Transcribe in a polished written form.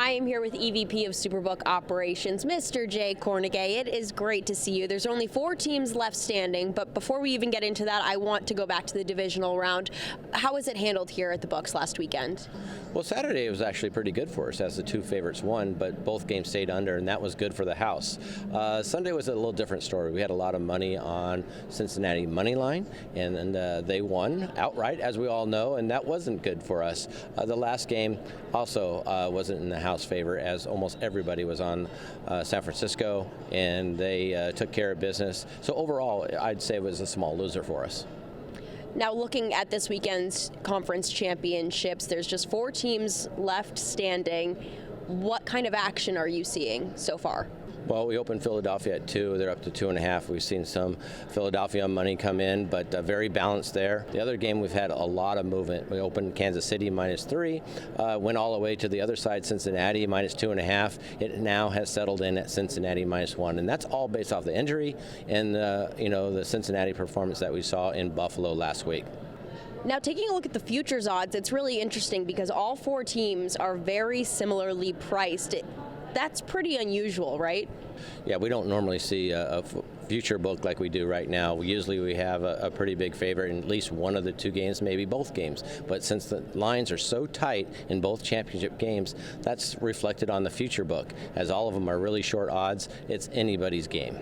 I am here with EVP of SuperBook Operations, Mr. Jay Kornegay. It is great to see you. There's only 4 teams left standing, but before we even get into that, I want to go back to the divisional round. How was it handled here at the books last weekend? Well, Saturday was actually pretty good for us as the 2 favorites won, but both games stayed under, and that was good for the house. Sunday was a little different story. We had a lot of money on Cincinnati money line, and they won outright, as we all know, and that wasn't good for us. The last game also wasn't in the house favor, as almost everybody was on San Francisco, and they took care of business. So overall, I'd say it was a small loser for us. Now, looking at this weekend's conference championships, there's just 4 teams left standing. What kind of action are you seeing so far? Well, we opened Philadelphia at 2. They're up to 2.5. We've seen some Philadelphia money come in, but very balanced there. The other game, we've had a lot of movement. We opened Kansas City -3, went all the way to the other side, Cincinnati -2.5. It now has settled in at Cincinnati -1, and that's all based off the injury and the Cincinnati performance that we saw in Buffalo last week. Now, taking a look at the futures odds, it's really interesting because all 4 teams are very similarly priced. That's pretty unusual, right? Yeah, we don't normally see a future book like we do right now. Usually we have a pretty big favorite in at least one of the 2 games, maybe both games. But since the lines are so tight in both championship games, that's reflected on the future book. As all of them are really short odds, it's anybody's game.